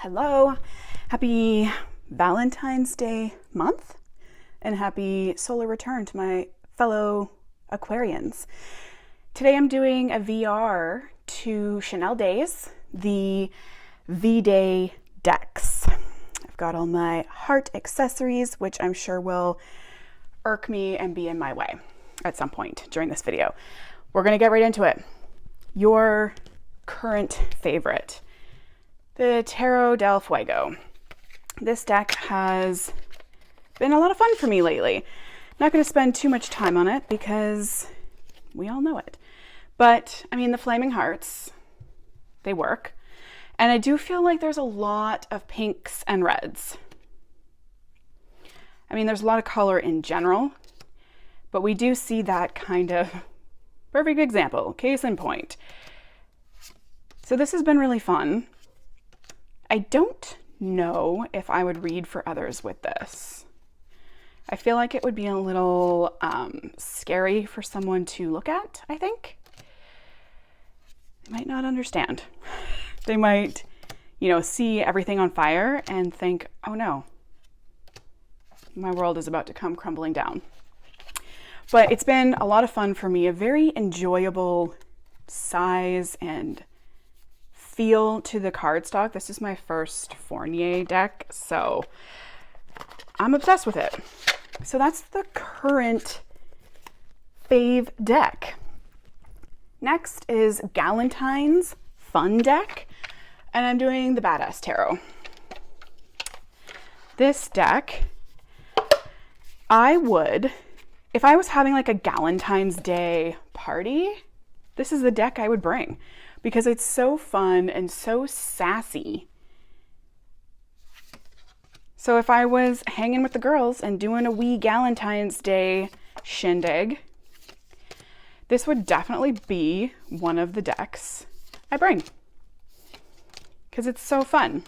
Hello, happy Valentine's Day month and happy solar return to my fellow Aquarians. Today I'm doing a VR to Chanel Days, the V-Day decks. I've got all my heart accessories, which I'm sure will irk me and be in my way at some point during this video. We're gonna get right into it. Your current favorite, the Tarot del Fuego. This deck has been a lot of fun for me lately. Not going to spend too much time on it because we all know it. But, I mean, the Flaming Hearts, they work. And I do feel like there's a lot of pinks and reds. I mean, there's a lot of color in general, but we do see that kind of perfect example, case in point. So this has been really fun. I don't know if I would read for others with this. I feel like it would be a little scary for someone to look at, I think. They might not understand. They might, see everything on fire and think, oh no, my world is about to come crumbling down. But it's been a lot of fun for me, a very enjoyable size and feel to the cardstock. This is my first Fournier deck, so I'm obsessed with it. So that's the current fave deck. Next is Galentine's Fun deck, and I'm doing the Badass Tarot. This deck, if I was having like a Galentine's Day party, this is the deck I would bring. Because it's so fun and so sassy. So if I was hanging with the girls and doing a wee Galentine's Day shindig, this would definitely be one of the decks I bring. Because it's so fun.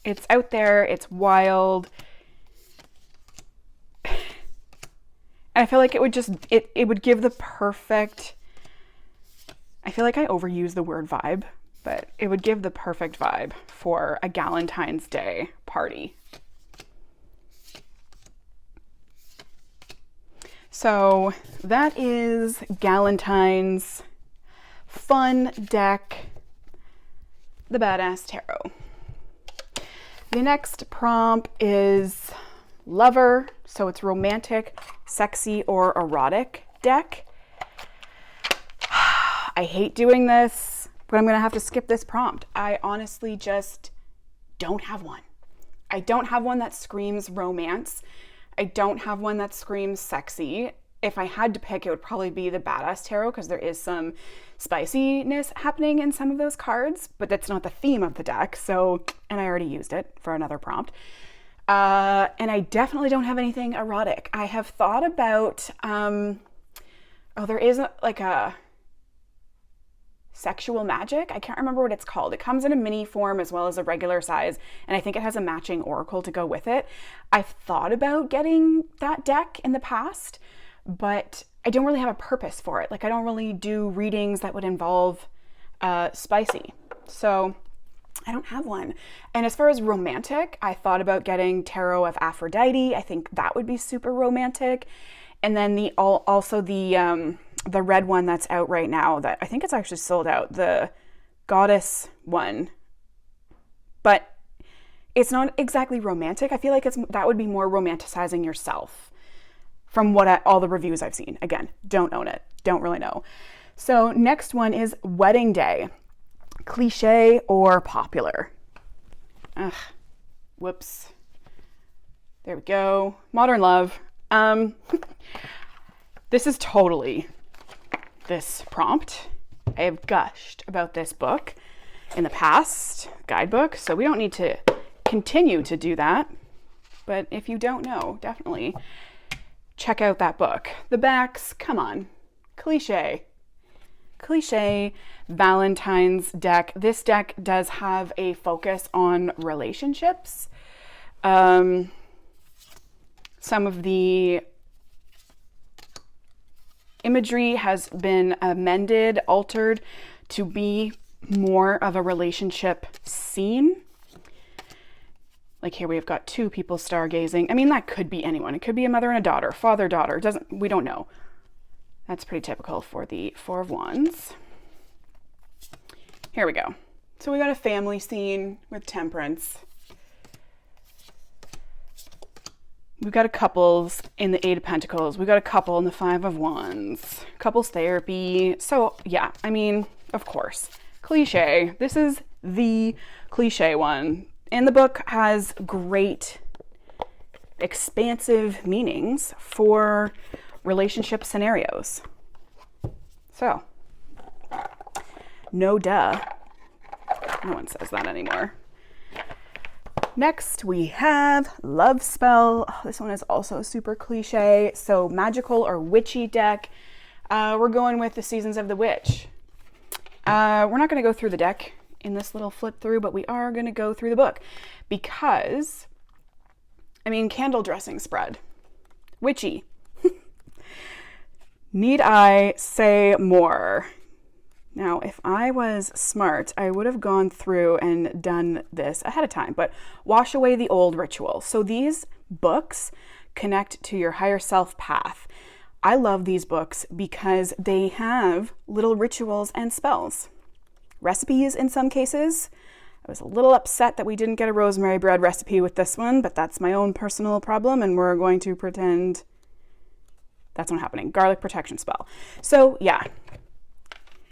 It's out there, it's wild. And I feel like it would it would give the perfect, I feel like I overuse the word vibe, but it would give the perfect vibe for a Galentine's Day party. So that is Galentine's Fun deck, the Badass Tarot. The next prompt is Lover, so it's romantic, sexy, or erotic deck. I hate doing this, but I'm going to have to skip this prompt. I honestly just don't have one. I don't have one that screams romance. I don't have one that screams sexy. If I had to pick, it would probably be the Badass Tarot because there is some spiciness happening in some of those cards, but that's not the theme of the deck. And I already used it for another prompt. And I definitely don't have anything erotic. I have thought about, there is a Sexual Magic. I can't remember what it's called. It comes in a mini form as well as a regular size, and I think it has a matching oracle to go with it. I've thought about getting that deck in the past, but I don't really have a purpose for it. Like, I don't really do readings that would involve spicy. So I don't have one. And as far as romantic, I thought about getting Tarot of Aphrodite. I think that would be super romantic. And then the red one that's out right now, that I think it's actually sold out, the Goddess one. But it's not exactly romantic. I feel like that would be more romanticizing yourself from all the reviews I've seen. Again, don't own it. Don't really know. So next one is Wedding Day. Cliche or popular? Ugh. Whoops. There we go. Modern Love. This is totally this prompt. I have gushed about this book in the past, guidebook, so we don't need to continue to do that. But if you don't know, definitely check out that book. The backs, come on. Cliche. Cliche Valentine's deck. This deck does have a focus on relationships. Some of the imagery has been amended, altered to be more of a relationship scene. Like here we've got two people stargazing. I mean, that could be anyone. It could be a mother and a daughter, father, daughter. We don't know. That's pretty typical for the Four of Wands. Here we go. So we got a family scene with Temperance. We've got a couples in the Eight of Pentacles. We've got a couple in the Five of Wands. Couples therapy. So yeah, I mean, of course. Cliche. This is the cliche one. And the book has great expansive meanings for relationship scenarios. So, no duh. No one says that anymore. Next, we have Love Spell. Oh, this one is also super cliche. So, magical or witchy deck. We're going with the Seasons of the Witch. We're not going to go through the deck in this little flip through, but we are going to go through the book because, I mean, candle dressing spread. Witchy. Need I say more? Now, if I was smart, I would have gone through and done this ahead of time, but wash away the old ritual. So these books connect to your higher self path. I love these books because they have little rituals and spells. Recipes in some cases. I was a little upset that we didn't get a rosemary bread recipe with this one, but that's my own personal problem, and we're going to pretend that's not happening. Garlic protection spell. So yeah,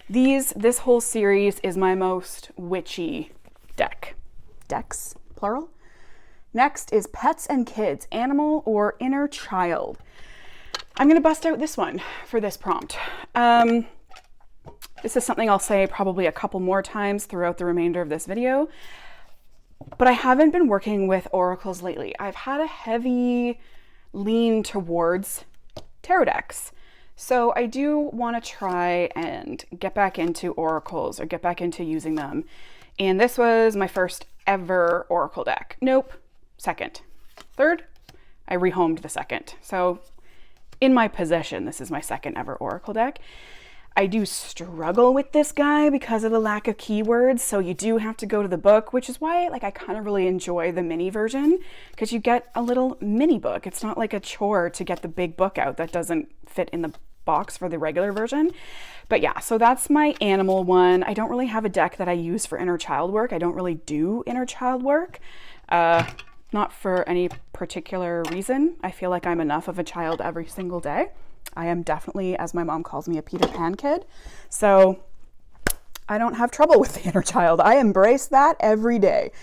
this whole series is my most witchy deck. Decks, plural. Next is Pets and Kids, Animal or Inner Child. I'm going to bust out this one for this prompt. This is something I'll say probably a couple more times throughout the remainder of this video, but I haven't been working with oracles lately. I've had a heavy lean towards tarot decks. So I do want to try and get back into oracles or get back into using them. And this was my first ever oracle deck. Nope, second. Third, I rehomed the second. So in my possession, this is my second ever oracle deck. I do struggle with this guy because of the lack of keywords, so you do have to go to the book, which is why I kind of really enjoy the mini version, because you get a little mini book. It's not like a chore to get the big book out that doesn't fit in the box for the regular version. But yeah, so that's my animal one. I don't really have a deck that I use for inner child work. I don't really do inner child work, not for any particular reason. I feel like I'm enough of a child every single day. I am definitely, as my mom calls me, a Peter Pan kid. So I don't have trouble with the inner child. I embrace that every day.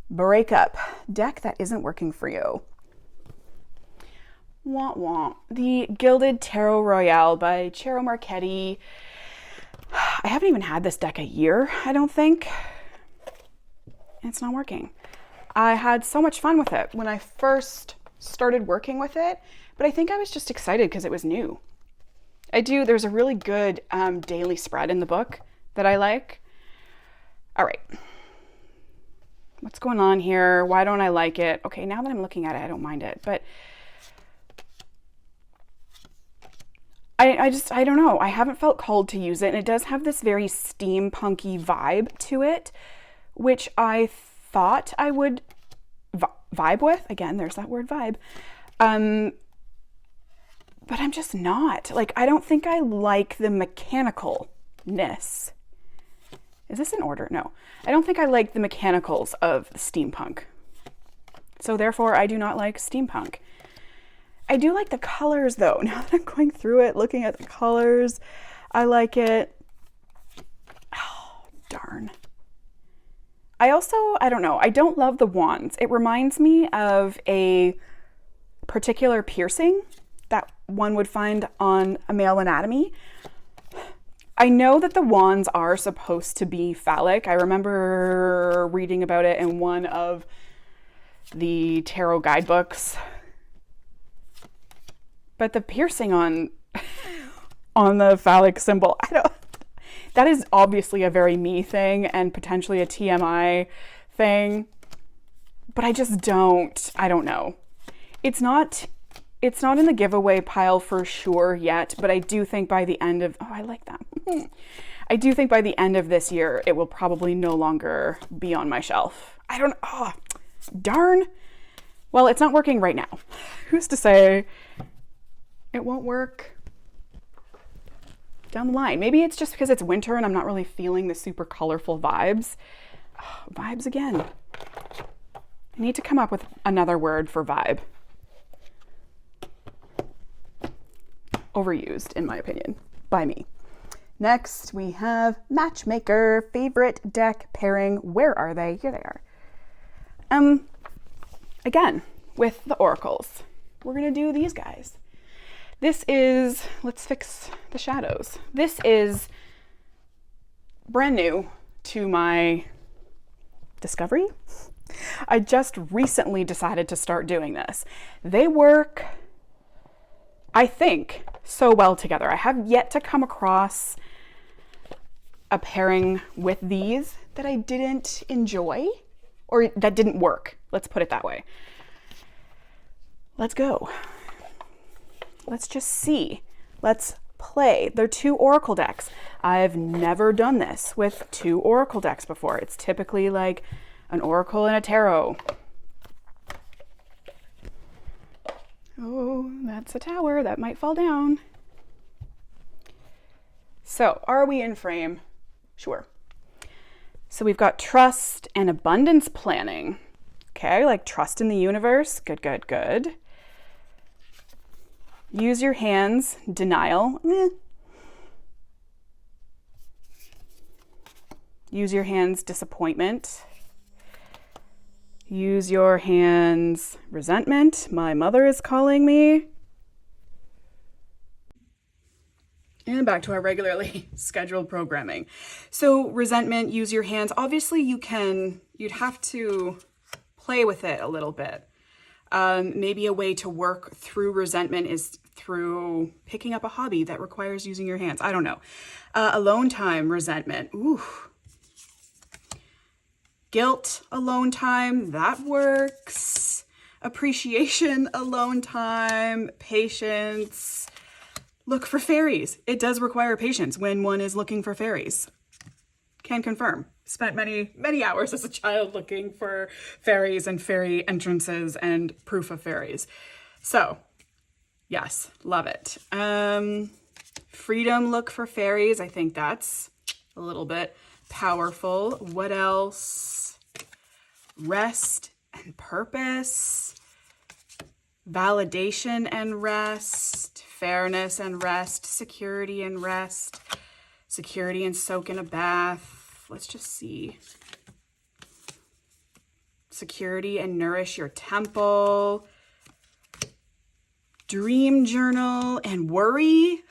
Breakup, deck that isn't working for you. Wah wah. The Gilded Tarot Royale by Ciro Marchetti. I haven't even had this deck a year, I don't think. It's not working. I had so much fun with it when I first started working with it, but I think I was just excited because it was new. There's a really good daily spread in the book that I like. All right. What's going on here? Why don't I like it? Okay, now that I'm looking at it, I don't mind it, but I don't know. I haven't felt called to use it, and it does have this very steampunky vibe to it, which I thought I would vibe with. Again, there's that word vibe. But I'm just not. Like, I don't think I like the mechanicalness. Is this in order? No. I don't think I like the mechanicals of steampunk. So therefore, I do not like steampunk. I do like the colors, though. Now that I'm going through it, looking at the colors, I like it. Oh, darn. I don't know. I don't love the wands. It reminds me of a particular piercing that one would find on a male anatomy. I know that the wands are supposed to be phallic. I remember reading about it in one of the tarot guidebooks. But the piercing on the phallic symbol, that is obviously a very me thing and potentially a TMI thing. But I don't know. It's not in the giveaway pile for sure yet, but I do think by the end of, I like that. I do think by the end of this year, it will probably no longer be on my shelf. I don't, oh, darn. Well, it's not working right now. Who's to say it won't work down the line? Maybe it's just because it's winter and I'm not really feeling the super colorful vibes. Oh, vibes again. I need to come up with another word for vibe. Overused, in my opinion, by me. Next, we have Matchmaker, favorite deck pairing. Where are they? Here they are. Again, with the oracles, we're going to do these guys. This is, let's fix the shadows. This is brand new to my discovery. I just recently decided to start doing this. They work, I think, so well together. I have yet to come across a pairing with these that I didn't enjoy or that didn't work. Let's put it that way. Let's go. Let's just see. Let's play. They're 2 oracle decks. I've never done this with 2 oracle decks before. It's typically like an oracle and a tarot. Oh, that's a tower. That might fall down. So, are we in frame? Sure. So we've got trust and abundance planning. Okay, like trust in the universe. Good, good, good. Use your hands. Denial. Use your hands. Disappointment. Use your hands. Resentment. My mother is calling me. And back to our regularly scheduled programming. So resentment, use your hands. Obviously you'd have to play with it a little bit. Maybe a way to work through resentment is through picking up a hobby that requires using your hands. I don't know. Alone time, resentment. Ooh. Guilt, alone time, that works. Appreciation, alone time, patience. Look for fairies. It does require patience when one is looking for fairies. Can confirm. Spent many, many hours as a child looking for fairies and fairy entrances and proof of fairies. So, yes, love it. Freedom, look for fairies. I think that's a little bit powerful. What else? Rest and purpose. Validation and rest. Fairness and rest. Security and rest. Security and soak in a bath. Let's just see. Security and nourish your temple. Dream journal and worry.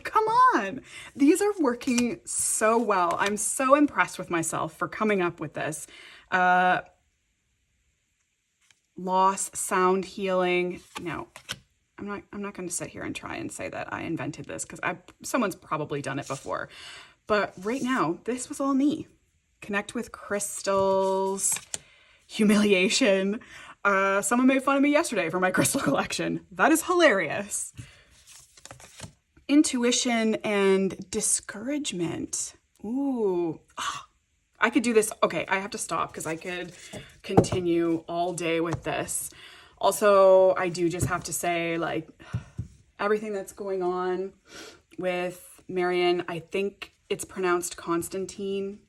Come on. These are working so well. I'm so impressed with myself for coming up with this. Loss, sound healing. No, I'm not going to sit here and try and say that I invented this because someone's probably done it before. But right now, this was all me. Connect with crystals, humiliation. Someone made fun of me yesterday for my crystal collection. That is hilarious. Intuition and discouragement. Ooh. I could do this. Okay, I have to stop because I could continue all day with this. Also, I do just have to say, like, everything that's going on with Marion, I think it's pronounced Constantine.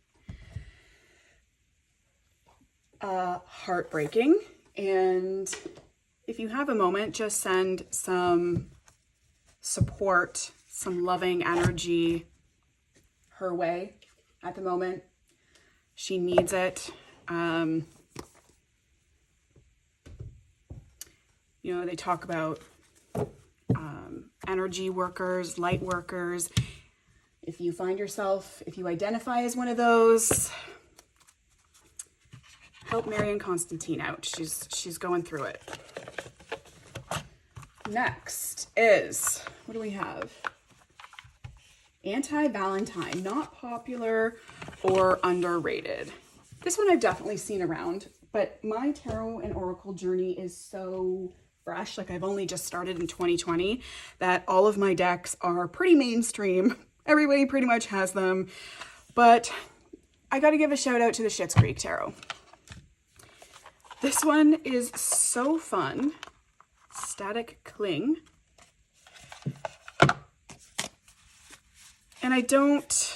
Heartbreaking. And if you have a moment, just send some support, some loving energy her way at the moment. She needs it. You know, they talk about energy workers, light workers. If you find yourself, if you identify as one of those, help Marion Constantine out. She's going through it. Next is, what do we have? Anti-Valentine, not popular or underrated. This one I've definitely seen around, but my tarot and oracle journey is so fresh. Like, I've only just started in 2020 that all of my decks are pretty mainstream Everybody pretty much has them, but I got to give a shout out to the Schitt's Creek Tarot. This one is so fun. Static Cling. And I don't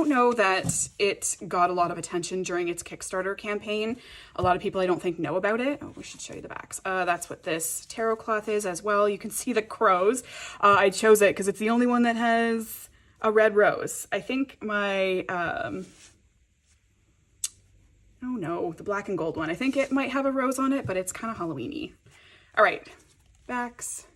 know that it got a lot of attention during its Kickstarter campaign. A lot of people I don't think know about it. Oh, we should show you the backs. That's what this tarot cloth is as well. You can see the crows. I chose it because it's the only one that has a red rose. I think my, oh no, the black and gold one. I think it might have a rose on it, but it's kind of Halloween-y. All right, backs.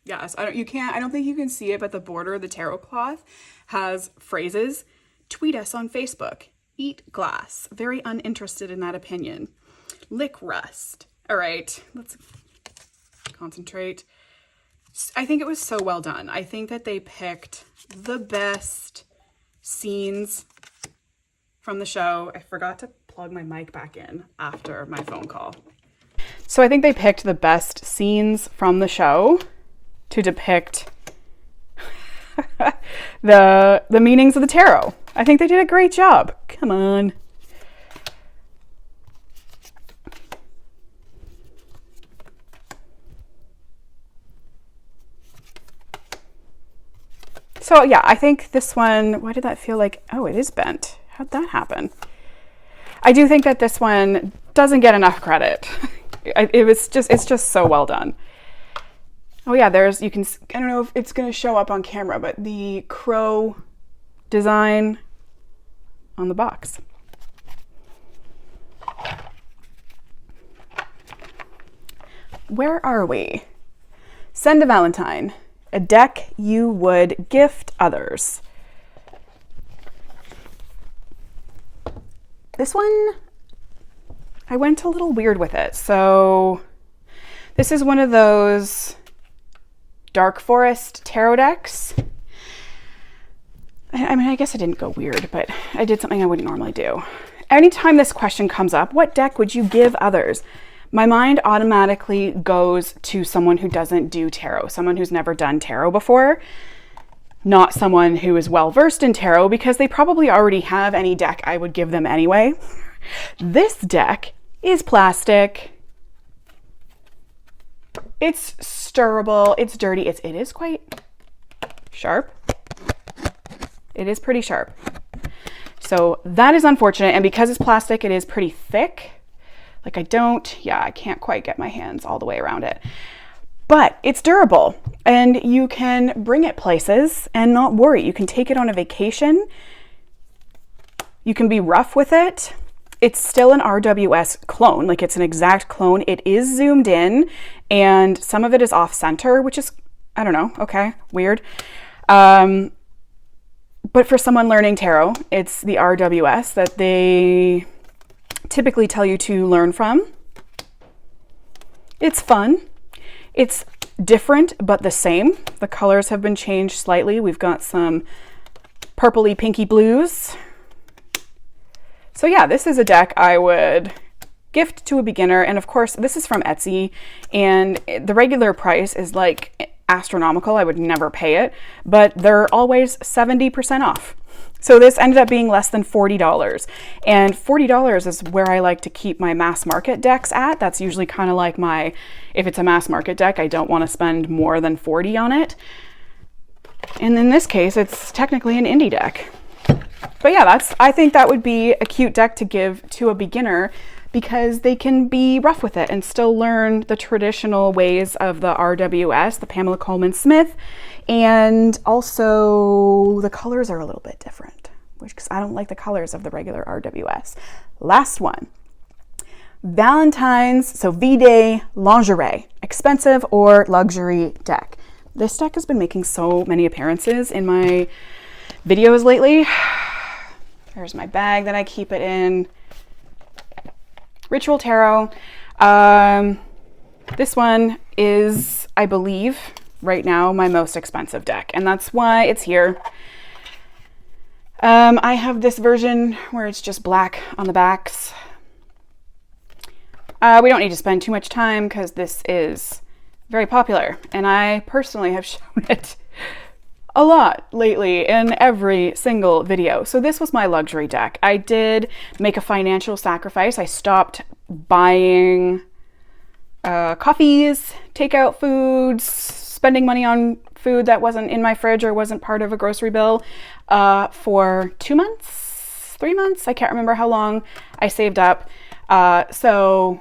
Yes, I don't think you can see it, but the border of the tarot cloth has phrases. Tweet us on Facebook. Eat glass. Very uninterested in that opinion. Lick rust. All right, let's concentrate. I think it was so well done. I think that they picked the best scenes from the show. I forgot to plug my mic back in after my phone call. So I think they picked the best scenes from the show to depict the meanings of the tarot. I think they did a great job. Come on. So yeah, I think this one, why did that feel like, oh, it is bent. How'd that happen? I do think that this one doesn't get enough credit. It's just so well done. Oh yeah, you can, I don't know if it's going to show up on camera, but the crow design on the box. Where are we? Send a Valentine, a deck you would gift others. This one, I went a little weird with it. So this is one of those Dark Forest tarot decks. I mean, I guess I didn't go weird, but I did something I wouldn't normally do. Anytime this question comes up, what deck would you give others? My mind automatically goes to someone who doesn't do tarot, someone who's never done tarot before, not someone who is well versed in tarot, because they probably already have any deck I would give them anyway. This deck is plastic. It's stirrable, it's dirty, it is quite sharp. It is pretty sharp. So that is unfortunate, and because it's plastic, it is pretty thick. Like I can't quite get my hands all the way around it. But it's durable, and you can bring it places and not worry. You can take it on a vacation. You can be rough with it. It's still an RWS clone, like it's an exact clone. It is zoomed in, and some of it is off center, which is, I don't know, okay, weird. But for someone learning tarot, it's the RWS that they typically tell you to learn from. It's fun. It's different, but the same. The colors have been changed slightly. We've got some purpley pinky blues. So yeah, this is a deck I would gift to a beginner. And of course, this is from Etsy, and the regular price is like astronomical. I would never pay it, but they're always 70% off. So this ended up being less than $40. And $40 is where I like to keep my mass market decks at. That's usually kind of like if it's a mass market deck, I don't want to spend more than $40 on it. And in this case, it's technically an indie deck. But yeah, I think that would be a cute deck to give to a beginner, because they can be rough with it and still learn the traditional ways of the RWS, the Pamela Coleman Smith. And also the colors are a little bit different, because I don't like the colors of the regular RWS. Last one, Valentines, so V-Day Lingerie, expensive or luxury deck. This deck has been making so many appearances in my videos lately. There's my bag that I keep it in. Ritual Tarot. This one is, I believe, right now my most expensive deck, and that's why it's here. I have this version where it's just black on the backs. We don't need to spend too much time because this is very popular, and I personally have shown it a lot lately in every single video. So this was my luxury deck. I did make a financial sacrifice. I stopped buying coffees, takeout foods, spending money on food that wasn't in my fridge or wasn't part of a grocery bill for 2 months, 3 months. I can't remember how long I saved up. So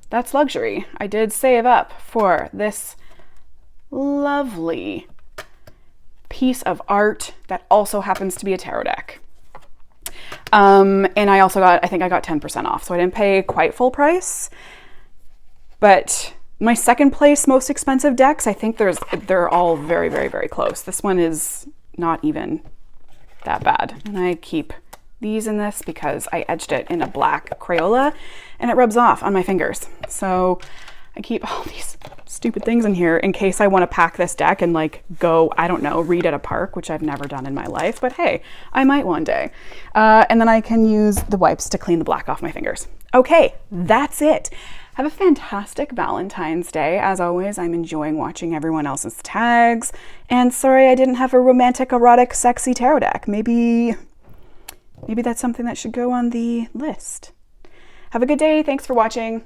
that's luxury. I did save up for this lovely piece of art that also happens to be a tarot deck. And I also got, I think I got 10% off, so I didn't pay quite full price. But my second place most expensive decks, I think they're all very, very, very close. This one is not even that bad. And I keep these in this because I edged it in a black Crayola and it rubs off on my fingers. So I keep all these stupid things in here in case I want to pack this deck and like go, I don't know, read at a park, which I've never done in my life, but hey, I might one day. And then I can use the wipes to clean the black off my fingers. Okay, that's it. Have a fantastic Valentine's Day. As always, I'm enjoying watching everyone else's tags. And sorry I didn't have a romantic, erotic, sexy tarot deck. Maybe that's something that should go on the list. Have a good day. Thanks for watching.